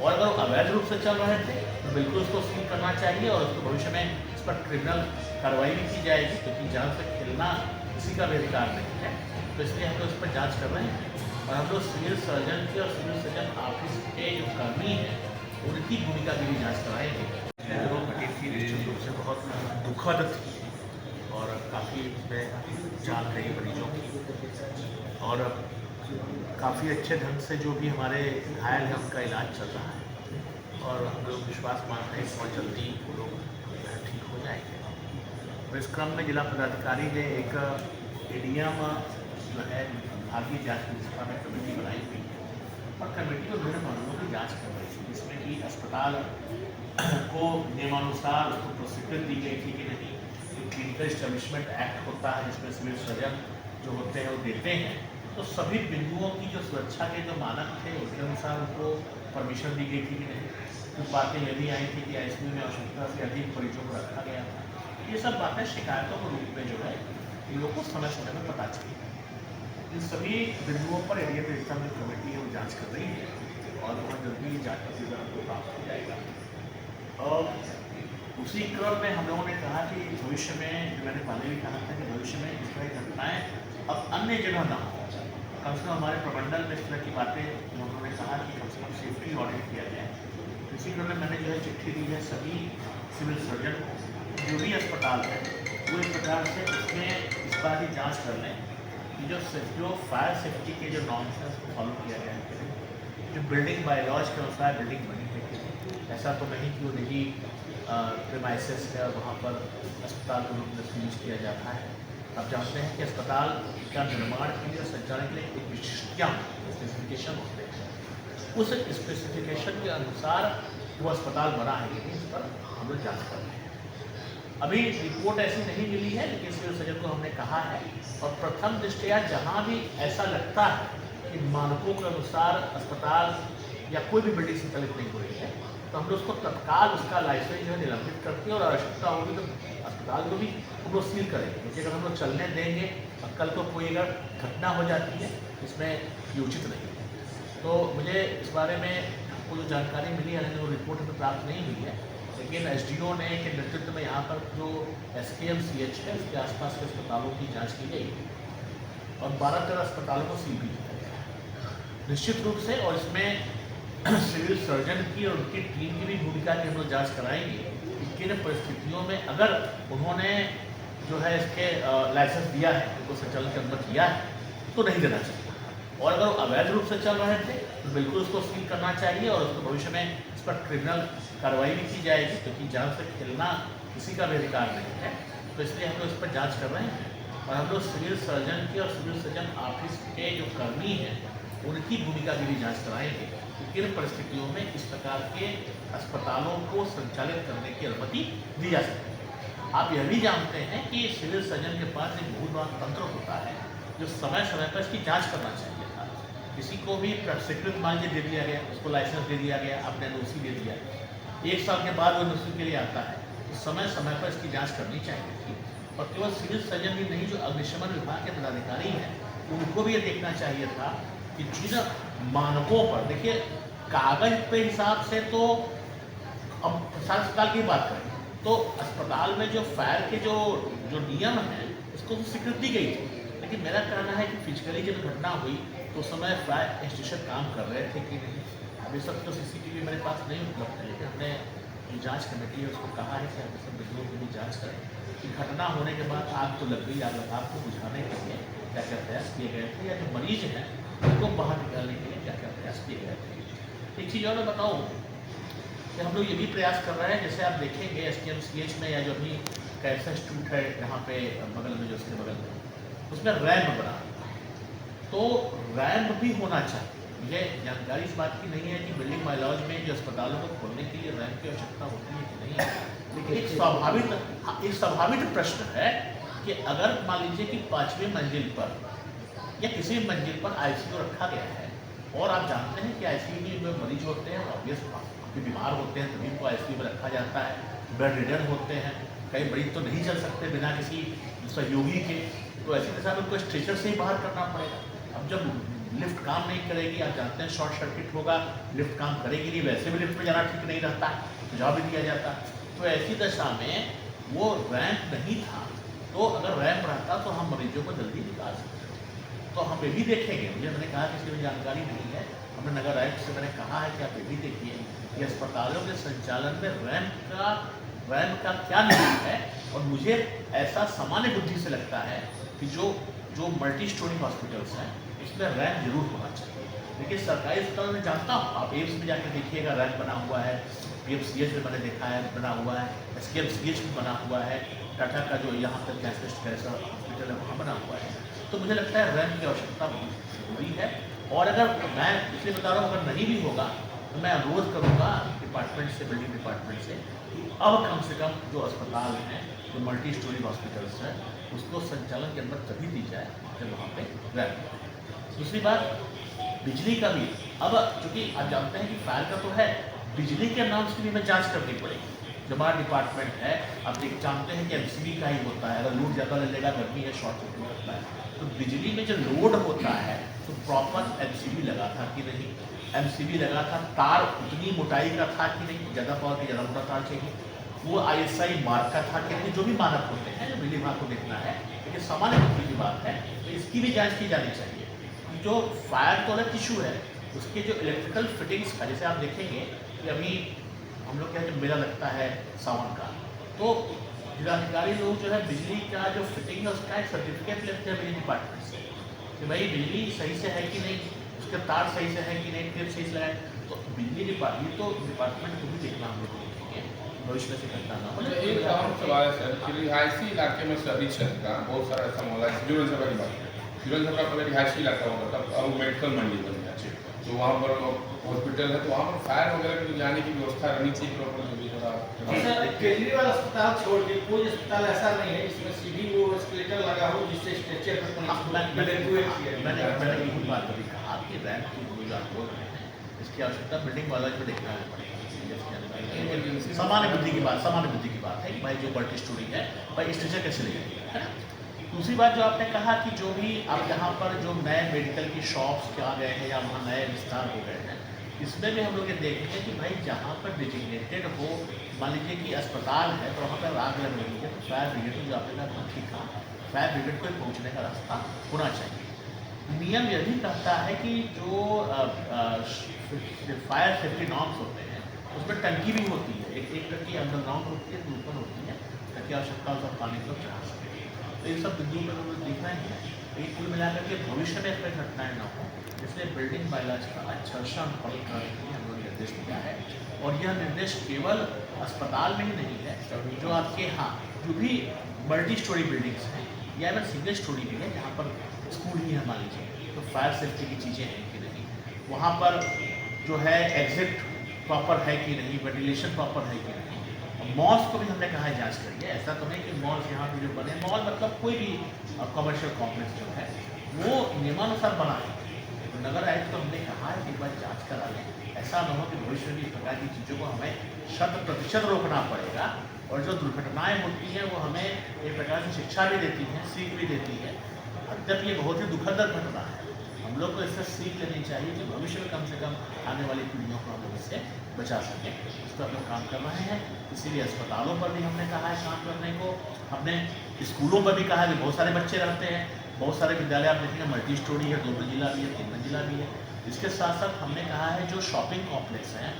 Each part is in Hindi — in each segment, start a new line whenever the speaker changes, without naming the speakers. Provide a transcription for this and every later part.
और अगर वो अवैध रूप से चल रहे थे तो बिल्कुल उसको सील करना चाहिए और उसको भविष्य में इस पर क्रिमिनल कार्रवाई भी की जाएगी, क्योंकि जान से खेलना किसी का भी अधिकार नहीं है। तो इसलिए हम लोग इस पर जाँच कर रहे हैं और हम लोग सिविल सर्जन की और सिविल सर्जन ऑफिस के जो कर्मी हैं उनकी भूमिका की भी जाँच कराएंगे। जो घटी थी निश्चित रूप से बहुत दुखद थी और काफ़ी इसमें जान गई मरीजों की, और काफ़ी अच्छे ढंग से जो भी हमारे घायल हैं उनका इलाज चल रहा है और हम लोग विश्वास मानते हैं कि बहुत जल्दी वो लोग ठीक हो जाएंगे। तो इस क्रम में जिला पदाधिकारी ने एक एडीएम जो है विभागीय जाँच व्यवस्था में कमेटी बनाई हुई है और कमेटी को विभिन्न मामलों की जाँच कर रही थी, जिसमें कि अस्पताल को नियमानुसार उसको प्रोसिक्यूट दी गई थी कि नहीं। क्लिनिकल एस्टेब्लिशमेंट एक्ट होता है जिसमें सिविल सर्जन जो होते हैं वो देते हैं, तो सभी बिंदुओं की जो सुरक्षा के जो मानक थे उसके अनुसार उनको परमिशन दी गई थी कि नहीं। कुछ बातें ये भी आई थी कि आईसीयू में आवश्यकता से अधिक मरीजों को रखा गया था। ये सब बातें शिकायतों के रूप में जो है इन लोगों को समय समय में पता चली। इन सभी बिंदुओं पर एडीएम व्यवस्था में कमेटी है वो जाँच कर रही है और बहुत जल्दी जाँच का रिजल्ट हमको प्राप्त हो जाएगा। और उसी क्रम में हम लोगों ने कहा कि भविष्य में, जो मैंने पहले भी कहा था कि भविष्य में इस तरह की घटनाएँ अब अन्य जगह ना हो। कम से कम हमारे प्रमंडल में इस तरह की बातें उन्होंने कहा कि कम से कम सेफ्टी ऑडिट किया जाए। इसी क्रम में मैंने जो है चिट्ठी दी है सभी सिविल सर्जन को, जो भी अस्पताल है वो इस प्रकार से उसमें इस बात की जाँच कर लें कि जो फायर सेफ्टी के जो नॉर्म्स हैं उसको फॉलो किया गया है, जो बिल्डिंग बायलॉज के अनुसार बिल्डिंग बनी है कि नहीं। ऐसा तो नहीं कि वो निजी प्रेमाइसेस है और वहाँ पर अस्पताल को रूप में यूज किया जाता है। आप जानते हैं कि अस्पताल का निर्माण के लिए, संचालन के लिए एक विशिष्टता स्पेसिफिकेशन होते हैं, उस स्पेसिफिकेशन के अनुसार वो अस्पताल बना है कि नहीं, इस पर हम लोग जाँच कर रहे हैं। अभी रिपोर्ट ऐसी नहीं मिली है, लेकिन सिविल सर्जन को हमने कहा है और प्रथम दृष्टया जहाँ भी ऐसा लगता है कि मानकों के अनुसार अस्पताल या कोई भी बिल्डिंग संचालित नहीं हो रही है तो हम लोग उसको तत्काल उसका लाइसेंस जो है निलंबित करते हैं और आवश्यकता होगी तो अस्पताल को भी हम लोग सील करेंगे। क्योंकि अगर हम लोग चलने देंगे और कल को कोई अगर घटना हो जाती है इसमें ये उचित नहीं है। तो मुझे इस बारे में आपको जो जानकारी मिली है वो रिपोर्ट में प्राप्त नहीं हुई है, लेकिन एसडीओ ने के नेतृत्व में यहाँ पर जो SKMCH है उसके आसपास के अस्पतालों की जाँच की गई और 12-13 अस्पतालों को सील भी किया गया निश्चित रूप से। और इसमें सिविल सर्जन की और उनकी टीम की भी भूमिका की हम लोग जाँच कराएंगे कि किन परिस्थितियों में अगर उन्होंने जो है इसके लाइसेंस दिया है, उनको संचालन की अनुमति दिया है तो नहीं देना चाहिए, और अगर वो अवैध रूप से चल रहे थे तो बिल्कुल उसको सील करना चाहिए और उसको भविष्य में इस पर क्रिमिनल कार्रवाई भी की जाएगी, क्योंकि जान से खेलना किसी का भी अधिकार नहीं है। तो इसलिए हम लोग इस पर जाँच कर रहे हैं और हम लोग सिविल सर्जन की और सिविल सर्जन ऑफिस के जो कर्मी हैं उनकी भूमिका की भी जाँच कराएंगे कि किन परिस्थितियों में इस प्रकार के अस्पतालों को संचालित करने की अनुमति दी जा सकती है। आप यह भी जानते हैं कि सिविल सर्जन के पास एक बहुत बड़ा तंत्र होता है जो समय समय पर इसकी जाँच करना चाहिए था। किसी को भी स्वीकृत मान दे दिया गया, उसको लाइसेंस दे दिया गया, आपने NOC दे दिया, 1 साल के बाद वो NOC के लिए आता है तो समय समय पर इसकी जाँच करनी चाहिए थी। और केवल सिविल सर्जन ही नहीं, जो अग्निशमन विभाग के पदाधिकारी हैं उनको भी ये देखना चाहिए था कि जिन मानकों पर, देखिए कागज पे हिसाब से तो अब प्रसार अस्पताल की बात करें तो अस्पताल में जो फायर के जो नियम हैं उसको तो स्वीकृति दी गई थी, लेकिन मेरा कहना है कि फिजिकली जब घटना हुई तो उस समय फायर स्टेशन काम कर रहे थे कि नहीं। अभी सब तो CCTV मेरे पास नहीं उपलब्ध है, लेकिन हमने जो जाँच कमेटी है उसको कहा है कि हम सब बिंदुओं की भी जाँच करें कि घटना होने के बाद आग तो लग गई, आग को बुझाने के लिए क्या क्या प्रयास किए गए थे, या जो मरीज हैं उनको बाहर निकालने के लिए क्या क्या प्रयास किए गए थे। एक चीज़ और मैं बताऊँ कि हम लोग ये भी प्रयास कर रहे हैं, जैसे आप देखेंगे SKMCH में या जो अभी कैंसर इंस्टीट्यूट है यहाँ पे बगल में, जो उसके बगल में उसमें रैम्प बना, तो रैम्प भी होना चाहिए। मुझे जानकारी इस बात की नहीं है कि बिल्डिंग बायलॉज में जो अस्पतालों को खोलने के लिए रैम्प की आवश्यकता होती है कि नहीं, लेकिन एक स्वाभाविक प्रश्न है कि अगर मान लीजिए कि 5वीं मंजिल पर या किसी भी मंजिल पर ICU रखा गया है और आप जानते हैं कि ICU में मरीज होते हैं ऑब्वियस बीमार होते हैं तभी उनको ICU में रखा जाता है, बेड रिडन होते हैं, कई मरीज तो नहीं चल सकते बिना किसी सहयोगी के, तो ऐसे के साथ उनको स्ट्रेचर से ही बाहर करना पड़ेगा। अब जब लिफ्ट काम नहीं करेगी, आप जानते हैं शॉर्ट सर्किट होगा, लिफ्ट काम करेगी नहीं, वैसे भी लिफ्ट में जाना ठीक नहीं रहता, सुझाव भी दिया जाता। तो ऐसी दशा में वो रैंप नहीं था, तो अगर रैंप रहता तो हम मरीजों को जल्दी निकाल सकते। तो हम ये भी देखेंगे, मैंने कहा कि इसकी जानकारी नहीं है, हमने नगर आयुक्त से मैंने कहा है कि आप ये भी देखिए कि अस्पतालों के संचालन में रैंप का क्या नियम है। और मुझे ऐसा सामान्य बुद्धि से लगता है कि जो मल्टी स्टोरी हॉस्पिटल्स हैं इसमें रैंप जरूर होना चाहिए। देखिए सरकारी अस्पताल में जानता हूँ, आप एम्स में जाकर देखिएगा रैंप बना हुआ है, PMCH में मैंने देखा है बना हुआ है, SKMCH में बना हुआ है, टाटा का जो यहाँ पर कैंसर हॉस्पिटल है वहाँ बना हुआ है। तो मुझे लगता है रैंप की आवश्यकता बहुत जरूरी है। और अगर मैं इसलिए बता रहा हूँ अगर नहीं भी होगा तो मैं अनुरोध करूँगा डिपार्टमेंट से, बिल्डिंग डिपार्टमेंट से, कि अब कम से कम जो अस्पताल हैं, जो मल्टी स्टोरी हॉस्पिटल्स हैं, उसको संचालन की अनुमति तभी दी जाए जब वहाँ पे रैंप। दूसरी बात बिजली का भी, अब चूँकि आप जानते हैं कि फायर का तो है, बिजली के नाम से भी हमें जाँच करनी पड़ेगी। जो हमारा डिपार्टमेंट है, आप जानते हैं कि MCB का ही होता है, अगर लोड ज़्यादा ले लेगा, गर्मी है, शॉर्ट सर्किट होता है, तो बिजली में जो लोड होता है तो प्रॉपर MCB लगा था कि नहीं, MCB लगा था, तार उतनी मोटाई का था कि नहीं, ज़्यादा पावर की ज़्यादा मोटा तार चाहिए, वो ISI मार्क का था कि नहीं, जो भी मानक होते हैं जो बिजली विभाग को देखना है। लेकिन सामान्य बुद्धि की बात है तो इसकी भी जाँच की जानी चाहिए। जो फायर तो अलग इशू है, उसके जो इलेक्ट्रिकल फिटिंग्स का, जैसे आप देखेंगे कि अभी हम लोग क्या जो मेला लगता है सावन का, तो जिलाधिकारी लोग जो है बिजली का जो फिटिंग है उसका एक सर्टिफिकेट लेते हैं बिजली डिपार्टमेंट से कि भाई बिजली सही से है कि नहीं, उसके तार सही से है कि नहीं, फिर सही से लगाए। तो बिजली डिपार्टमेंट तो डिपार्टमेंट को भी देखना हम लोग देखेंगे, भविष्य से करता ना।
एक अहम सवाल है सर कि रिहायशी इलाके में शहरी क्षेत्र का बहुत सारा ऐसा मामला है, विधानसभा की बात करें, विधानसभा पहले रिहायशी इलाका होता था, अब मेडिकल मंडी बन गया, तो वहाँ पर हॉस्पिटल है, तो वहाँ पर फायर वगैरह की जाने की व्यवस्था रहनी चाहिए प्रॉपर।
सर केजरीवाल अस्पताल छोड़ के कोई अस्पताल ऐसा नहीं है जिसमें सीधी वो एस्केलेटर लगा हो जिससे स्ट्रेचर पर
मैंने यही बात अभी कहा कि रैंप की गुजात हो रहे हैं, इसकी आवश्यकता बिल्डिंग वाला को देखना पड़ेगा। सामान्य बुद्धि की बात है कि भाई जो मल्टी स्टोरी है भाई स्ट्रेचर कैसे लगेगी, है ना। दूसरी बात जो आपने कहा कि जो भी आप यहाँ पर जो नए मेडिकल की शॉप्स आ गए हैं या वहाँ नए विस्तार हो गए हैं, इसमें भी हम लोग ये देखेंगे कि भाई जहाँ पर डिजिग्नेटेड हो, मान लीजिए कि अस्पताल है तो वहाँ पर आग लग रही है तो फायर ब्रिगेड जो आपने कहा ठीक कहा, फायर ब्रिगेड को पहुँचने का रास्ता होना चाहिए। नियम यह भी कहता है कि जो फायर सेफ्टी नॉर्म्स होते हैं उसमें टंकी भी होती है, एक टंकी अंडरग्राउंड होती है, ऊपर होती है, ताकि आवश्यकता अनुसार पानी को चढ़ा सके। तो इन सब बिंदुओं पर हमें देखना ही है। एक कुल मिलाकर के भविष्य में कोई घटनाएं न हो, इसलिए बिल्डिंग बायलॉज का अच्छा पालन करने के लिए हम लोग निर्देश दिया है। और यह निर्देश केवल अस्पताल में ही नहीं है, जो आपके यहाँ जो भी मल्टी स्टोरी बिल्डिंग्स हैं या अगर सिंगल स्टोरी भी है जहाँ पर स्कूल ही है मान लीजिए, तो फायर सेफ्टी की चीज़ें हैं कि नहीं, वहाँ पर जो है एग्जिट प्रॉपर है कि नहीं, वेंटिलेशन प्रॉपर है कि नहीं। मॉल्स को भी हमने कहा है जांच करिए, ऐसा तो नहीं कि मॉल्स यहाँ पे जो बने, मॉल मतलब कोई भी कमर्शियल कॉम्प्लेक्स जो है वो नियमानुसार बना है, तो नगर आयुक्त को हमने कहा है कि एक बार जाँच करा लें, ऐसा न हो कि भविष्य में इस प्रकार की चीज़ों को हमें 100% रोकना पड़ेगा। और जो दुर्घटनाएँ होती हैं वो हमें एक प्रकार से शिक्षा भी देती हैं, सीख भी देती है। अद्यप ये बहुत ही दुखद घटना है, हम लोग को इससे सीख लेनी चाहिए कि भविष्य में कम से कम आने वाली पीढ़ियों को हम लोग इससे बचा सकें, उस पर हम लोग काम कर रहे हैं। इसीलिए अस्पतालों पर भी हमने कहा है काम करने को, हमने स्कूलों पर भी कहा है कि बहुत सारे बच्चे रहते हैं, बहुत सारे विद्यालय आप देखेंगे मल्टी स्टोरी है, 2 मंजिला भी है, 3 मंजिला भी है। इसके साथ साथ हमने कहा है जो शॉपिंग कॉम्प्लेक्स हैं,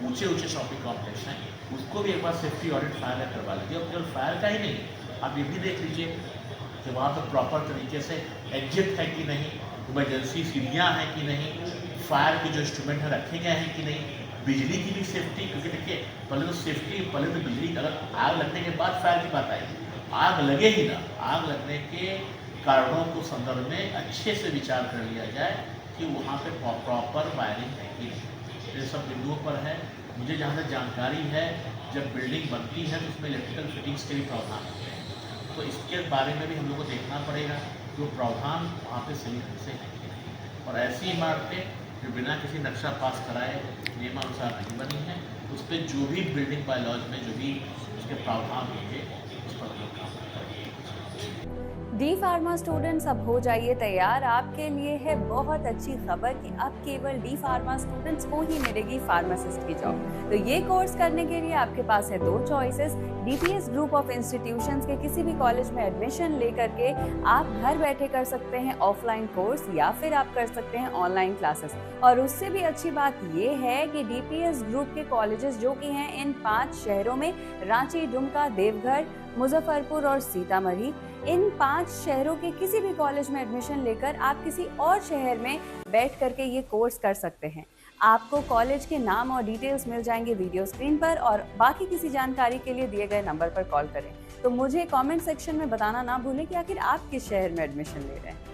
ऊंचे शॉपिंग कॉम्प्लेक्स हैं, उसको भी एक बार सेफ्टी ऑडिट फायर का करवा लीजिए। और केवल फायर का ही नहीं, आप ये भी देख लीजिए कि वहाँ पर प्रॉपर तरीके से एग्जिट है कि नहीं, इमरजेंसी सीढ़ियाँ हैं कि नहीं, फायर के जो इंस्ट्रूमेंट हैं रखे गए हैं कि नहीं, बिजली की भी सेफ्टी, क्योंकि देखिए पहले तो बिजली, अगर आग लगने के बाद फायर की बात आएगी, आग लगे ही ना, आग लगने के कारणों को संदर्भ में अच्छे से विचार कर लिया जाए कि वहाँ पे प्रॉपर वायरिंग है कि नहीं। ये सब बिंदुओं पर है। मुझे जहाँ तक जानकारी है, जब बिल्डिंग बनती है तो उसमें इलेक्ट्रिकल फिटिंग्स के भी प्रावधान होते हैं, तो इसके बारे में भी हम लोग को देखना पड़ेगा जो प्रावधान वहाँ पे सही ढंग से है कि नहीं। और ऐसी इमारतें जो बिना किसी नक्शा पास कराए नियमानुसार नहीं बनी है, उस पर जो भी बिल्डिंग बायलॉज में जो भी उसके प्रावधान होंगे उस पर हम लोग काम करेंगे।
डी फार्मा स्टूडेंट्स अब हो जाइए तैयार, आपके लिए है बहुत अच्छी खबर कि अब केवल डी फार्मा स्टूडेंट्स को ही मिलेगी फार्मासिस्ट की जॉब। तो ये कोर्स करने के लिए आपके पास है दो choices. DPS group of institutions के किसी भी कॉलेज में एडमिशन लेकर के आप घर बैठे कर सकते हैं ऑफलाइन कोर्स, या फिर आप कर सकते हैं ऑनलाइन क्लासेस। और उससे भी अच्छी बात ये है कि डीपीएस ग्रुप के कॉलेजेस जो कि हैं इन 5 शहरों में, रांची, दुमका, देवघर, मुजफ्फरपुर और सीतामढ़ी, इन 5 शहरों के किसी भी कॉलेज में एडमिशन लेकर आप किसी और शहर में बैठ करके ये कोर्स कर सकते हैं। आपको कॉलेज के नाम और डिटेल्स मिल जाएंगे वीडियो स्क्रीन पर, और बाकी किसी जानकारी के लिए दिए गए नंबर पर कॉल करें। तो मुझे कमेंट सेक्शन में बताना ना भूलें कि आखिर आप किस शहर में एडमिशन ले रहे हैं।